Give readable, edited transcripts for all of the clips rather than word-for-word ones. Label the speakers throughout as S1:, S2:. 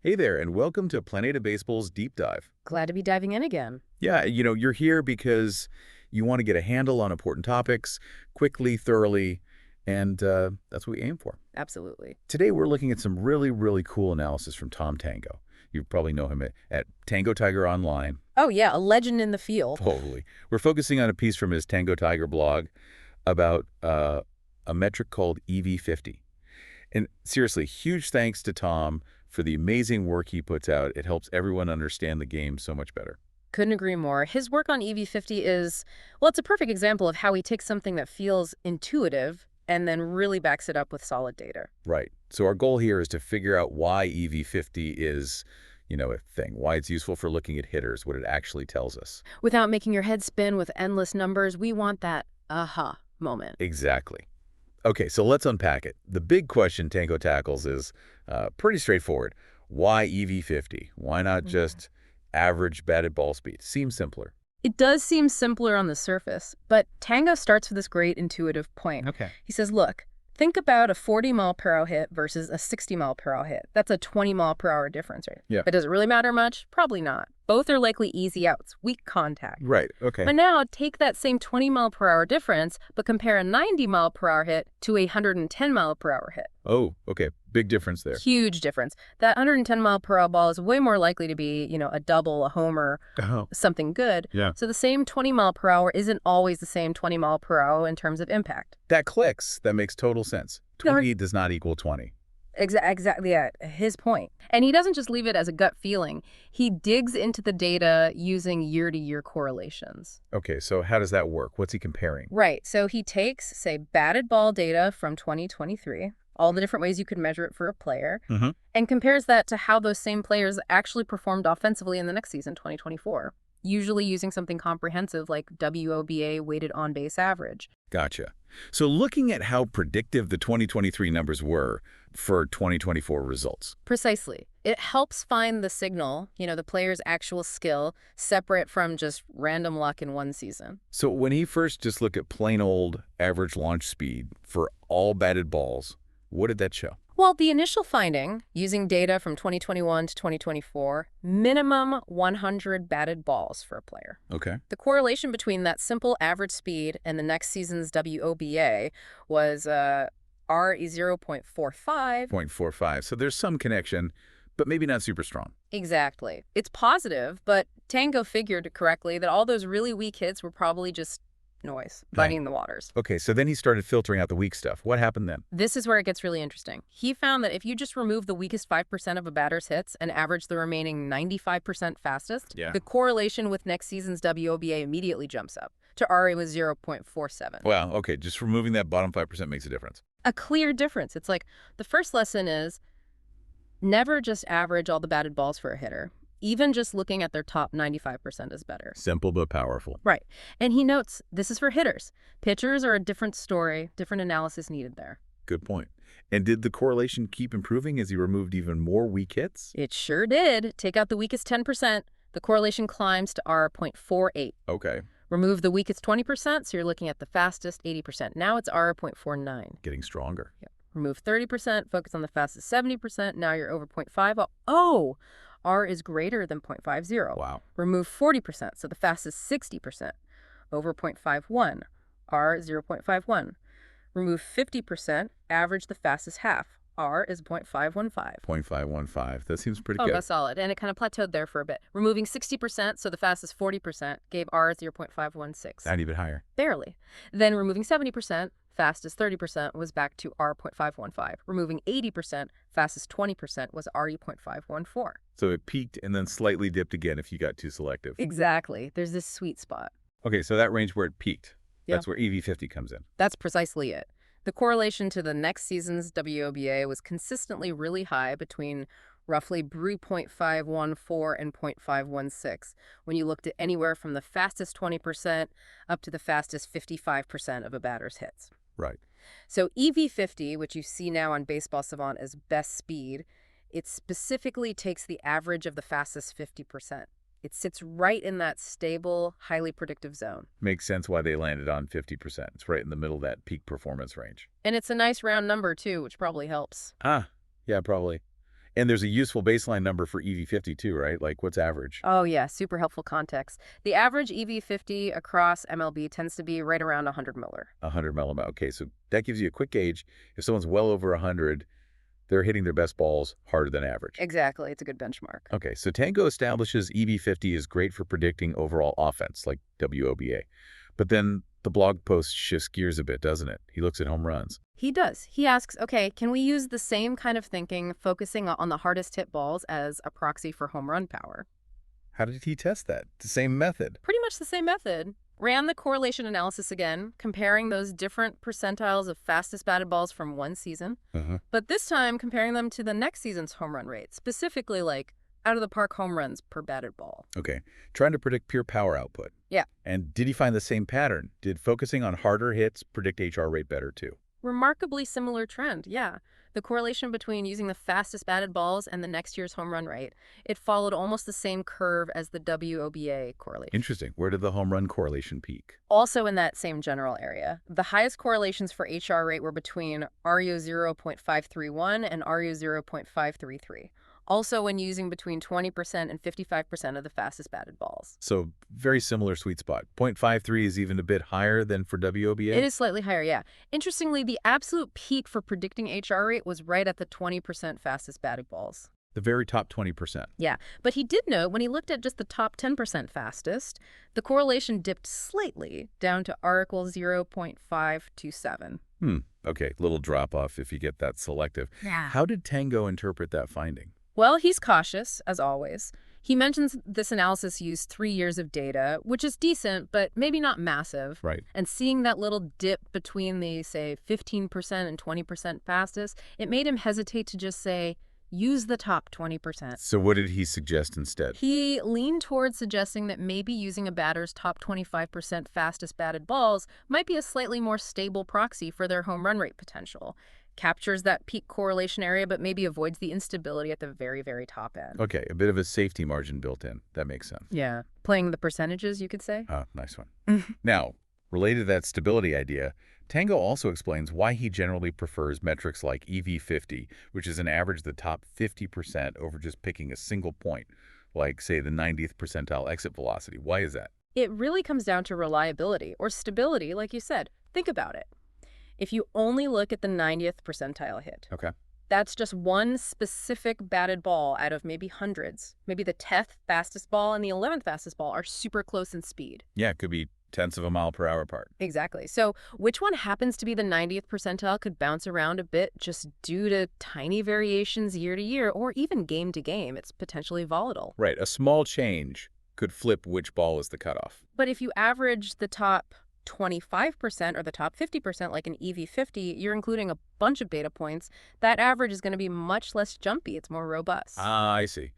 S1: Hey there, and welcome to Planeta Baseball's Deep Dive.
S2: Glad to be diving in again.
S1: Yeah, you're here because you want to get a handle on important topics quickly, thoroughly, and that's what we aim for.
S2: Absolutely.
S1: Today, we're looking at some really, really cool analysis from Tom Tango. You probably know him at Tangotiger Online.
S2: Oh, yeah, a legend in the field.
S1: Totally. We're focusing on a piece from his Tangotiger blog about a metric called EV50. And seriously, huge thanks to Tom for the amazing work he puts out. It helps everyone understand the game so much better.
S2: Couldn't agree more. His work on EV50 is, well, it's a perfect example of how he takes something that feels intuitive and then really backs it up with solid data.
S1: Right. So our goal here is to figure out why EV50 is, a thing, why it's useful for looking at hitters, what it actually tells us.
S2: Without making your head spin with endless numbers, we want that aha moment.
S1: Exactly. Okay, so let's unpack it. The big question Tango tackles is pretty straightforward. Why EV50? Why not just average batted ball speed? Seems simpler.
S2: It does seem simpler on the surface, but Tango starts with this great intuitive point.
S1: Okay.
S2: He says, look, think about a 40-mile-per-hour hit versus a 60-mile-per-hour hit. That's a 20-mile-per-hour difference, right?
S1: Yeah.
S2: But does it really matter much? Probably not. Both are likely easy outs, weak contact.
S1: Right, okay.
S2: But now take that same 20-mile-per-hour difference, but compare a 90-mile-per-hour hit to a 110-mile-per-hour hit.
S1: Oh, okay. Big difference there.
S2: Huge difference. That 110-mile-per-hour ball is way more likely to be, a double, a homer,
S1: Oh,
S2: something good.
S1: yeah.
S2: So the same 20-mile-per-hour isn't always the same 20-mile-per-hour in terms of impact.
S1: That clicks. That makes total sense. 20 does not equal 20.
S2: Exactly, yeah, his point. And he doesn't just leave it as a gut feeling. He digs into the data using year-to-year correlations.
S1: Okay, so how does that work? What's he comparing?
S2: Right, so he takes, say, batted ball data from 2023, all the different ways you could measure it for a player,
S1: Mm-hmm.
S2: and compares that to how those same players actually performed offensively in the next season, 2024, usually using something comprehensive like WOBA, weighted on-base average.
S1: Gotcha. So looking at how predictive the 2023 numbers were for 2024 results.
S2: Precisely. It helps find the signal, the player's actual skill, separate from just random luck in one season.
S1: So when he first just looked at plain old average launch speed for all batted balls, what did that show?
S2: Well, the initial finding, using data from 2021 to 2024, minimum 100 batted balls for a player.
S1: Okay.
S2: The correlation between that simple average speed and the next season's WOBA was R is 0.45.
S1: 0.45. So there's some connection, but maybe not super strong.
S2: Exactly. It's positive, but Tango figured correctly that all those really weak hits were probably just noise, muddying the waters.
S1: Okay, so then he started filtering out the weak stuff. What happened then?
S2: This is where it gets really interesting. He found that if you just remove the weakest 5% of a batter's hits and average the remaining 95% fastest,
S1: Yeah.
S2: the correlation with next season's WOBA immediately jumps up to RA was 0.47.
S1: Wow, okay, just removing that bottom 5% makes a difference.
S2: A clear difference. It's like the first lesson is never just average all the batted balls for a hitter. Even just looking at their top 95% is better.
S1: Simple but powerful.
S2: Right. And he notes this is for hitters. Pitchers are a different story, different analysis needed there.
S1: Good point. And did the correlation keep improving as he removed even more weak hits?
S2: It sure did. Take out the weakest 10%, the correlation climbs to R.48.
S1: Okay,
S2: Remove the weakest 20%, so you're looking at the fastest 80%. Now it's R.49.
S1: getting stronger.
S2: Yep. Remove 30%, focus on the fastest 70%. Now you're over 0.5. Oh, R is greater than 0.50.
S1: Wow.
S2: Remove 40%, so the fastest 60%. Over 0.51. R is 0.51. Remove 50%, average the fastest half. R is 0.515.
S1: 0.515. That seems pretty
S2: Oh,
S1: good.
S2: that's solid. And it kind of plateaued there for a bit. Removing 60%, so the fastest 40%, gave R 0.516.
S1: And even higher.
S2: Barely. Then removing 70%, fastest 30%, was back to R 0.515. Removing 80%, fastest 20%, was RE 0.514.
S1: So it peaked and then slightly dipped again if you got too selective.
S2: Exactly. There's this sweet spot.
S1: Okay, so that range where it peaked,
S2: Yeah.
S1: that's where EV50 comes in.
S2: That's precisely it. The correlation to the next season's WOBA was consistently really high between roughly 0.514 and 0.516 when you looked at anywhere from the fastest 20% up to the fastest 55% of a batter's hits.
S1: Right.
S2: So EV50, which you see now on Baseball Savant as best speed, it specifically takes the average of the fastest 50%. It sits right in that stable, highly predictive zone.
S1: Makes sense why they landed on 50%. It's right in the middle of that peak performance range.
S2: And it's a nice round number, too, which probably helps.
S1: Yeah, probably. And there's a useful baseline number for EV50 too, right? Like what's average?
S2: Oh, yeah, super helpful context. The average EV50 across MLB tends to be right around 100 Miller.
S1: 100 millimolar. Okay, so that gives you a quick gauge. If someone's well over 100, they're hitting their best balls harder than average.
S2: Exactly, it's a good benchmark.
S1: Okay, so Tango establishes EV50 is great for predicting overall offense, like WOBA. But then the blog post shifts gears a bit, doesn't it? He looks at home runs.
S2: He does. He asks, okay, can we use the same kind of thinking, focusing on the hardest hit balls as a proxy for home run power?
S1: How did he test that? The same method.
S2: Pretty much the same method. Ran the correlation analysis again, comparing those different percentiles of fastest batted balls from one season, but this time comparing them to the next season's home run rate, specifically like out-of-the-park home runs per batted ball.
S1: Okay, trying to predict pure power output.
S2: Yeah.
S1: And did he find the same pattern? Did focusing on harder hits predict HR rate better too?
S2: Remarkably similar trend, yeah. The correlation between using the fastest batted balls and the next year's home run rate, it followed almost the same curve as the WOBA correlation.
S1: Interesting. Where did the home run correlation peak?
S2: Also in that same general area. The highest correlations for HR rate were between RU 0.531 and RU 0.533. Also when using between 20% and 55% of the fastest batted balls.
S1: So very similar sweet spot. 0.53 is even a bit higher than for WOBA?
S2: It is slightly higher, yeah. Interestingly, the absolute peak for predicting HR rate was right at the 20% fastest batted balls.
S1: The very top 20%.
S2: Yeah, but he did note when he looked at just the top 10% fastest, the correlation dipped slightly down to R equals 0.527.
S1: Okay, little drop off if you get that selective.
S2: Yeah.
S1: How did Tango interpret that finding?
S2: Well, he's cautious, as always. He mentions this analysis used 3 years of data, which is decent, but maybe not massive.
S1: Right.
S2: And seeing that little dip between the, say, 15% and 20% fastest, it made him hesitate to just say, use the top 20%.
S1: So what did he suggest instead?
S2: He leaned towards suggesting that maybe using a batter's top 25% fastest batted balls might be a slightly more stable proxy for their home run rate potential. Captures that peak correlation area, but maybe avoids the instability at the very, very top end.
S1: Okay, a bit of a safety margin built in. That makes sense.
S2: Yeah. Playing the percentages, you could say.
S1: Ah, nice one. Now, related to that stability idea, Tango also explains why he generally prefers metrics like EV50, which is an average of the top 50% over just picking a single point, like, say, the 90th percentile exit velocity. Why is that?
S2: It really comes down to reliability or stability, like you said. Think about it. If you only look at the 90th percentile hit,
S1: Okay.
S2: that's just one specific batted ball out of maybe hundreds. Maybe the 10th fastest ball and the 11th fastest ball are super close in speed.
S1: Yeah, it could be tenths of a mile per hour apart.
S2: Exactly. So which one happens to be the 90th percentile could bounce around a bit just due to tiny variations year to year or even game to game. It's potentially volatile.
S1: Right, a small change could flip which ball is the cutoff.
S2: But if you average the top 25% or the top 50% like an EV50, you're including a bunch of data points. That average is going to be much less jumpy. It's more robust.
S1: Ah, I see.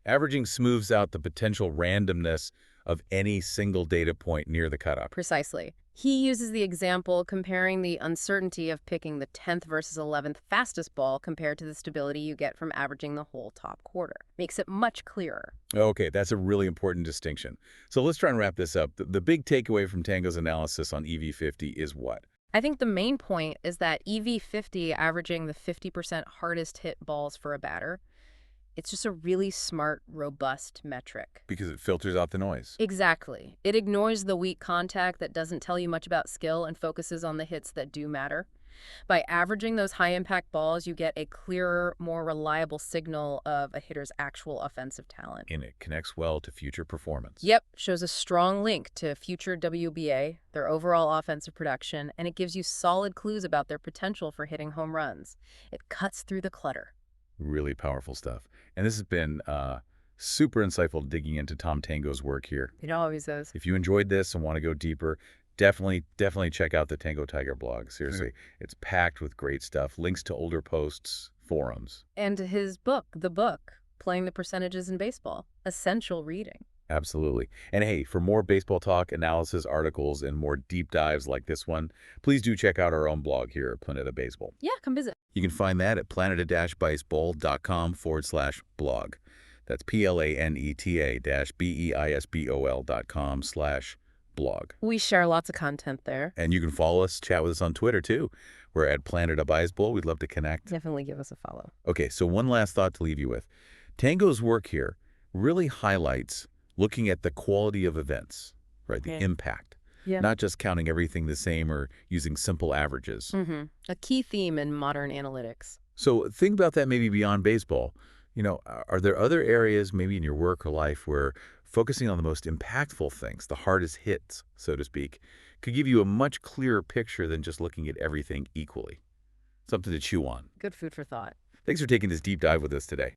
S1: Averaging smooths out the potential randomness of any single data point near the cutoff.
S2: Precisely. He uses the example comparing the uncertainty of picking the 10th versus 11th fastest ball compared to the stability you get from averaging the whole top quarter. Makes it much clearer.
S1: Okay, that's a really important distinction. So let's try and wrap this up. The big takeaway from Tango's analysis on EV50 is what?
S2: I think the main point is that EV50 averaging the 50% hardest hit balls for a batter, it's just a really smart, robust metric.
S1: Because it filters out the noise.
S2: Exactly. It ignores the weak contact that doesn't tell you much about skill and focuses on the hits that do matter. By averaging those high-impact balls, you get a clearer, more reliable signal of a hitter's actual offensive talent.
S1: And it connects well to future performance.
S2: Yep, shows a strong link to future WBA, their overall offensive production, and it gives you solid clues about their potential for hitting home runs. It cuts through the clutter.
S1: Really powerful stuff. And this has been super insightful digging into Tom Tango's work here.
S2: It always is.
S1: If you enjoyed this and want to go deeper, definitely check out the Tangotiger blog. Seriously, it's packed with great stuff. Links to older posts, forums.
S2: And his book, The Book, Playing the Percentages in Baseball. Essential reading.
S1: Absolutely. And hey, for more baseball talk, analysis, articles, and more deep dives like this one, please do check out our own blog here at Planeta Béisbol.
S2: Yeah, come visit.
S1: You can find that at planeta-baseball.com/blog. That's planeta-beisbol.com/blog. blog.
S2: We share lots of content there.
S1: And you can follow us, chat with us on Twitter, too. We're at Planeta Béisbol. We'd love to connect.
S2: Definitely give us a follow.
S1: Okay, so one last thought to leave you with. Tango's work here really highlights looking at the quality of events, right? The impact.
S2: Yeah.
S1: Not just counting everything the same or using simple averages.
S2: A key theme in modern analytics.
S1: So think about that maybe beyond baseball. Are there other areas maybe in your work or life where focusing on the most impactful things, the hardest hits, so to speak, could give you a much clearer picture than just looking at everything equally? Something to chew on.
S2: Good food for thought.
S1: Thanks for taking this deep dive with us today.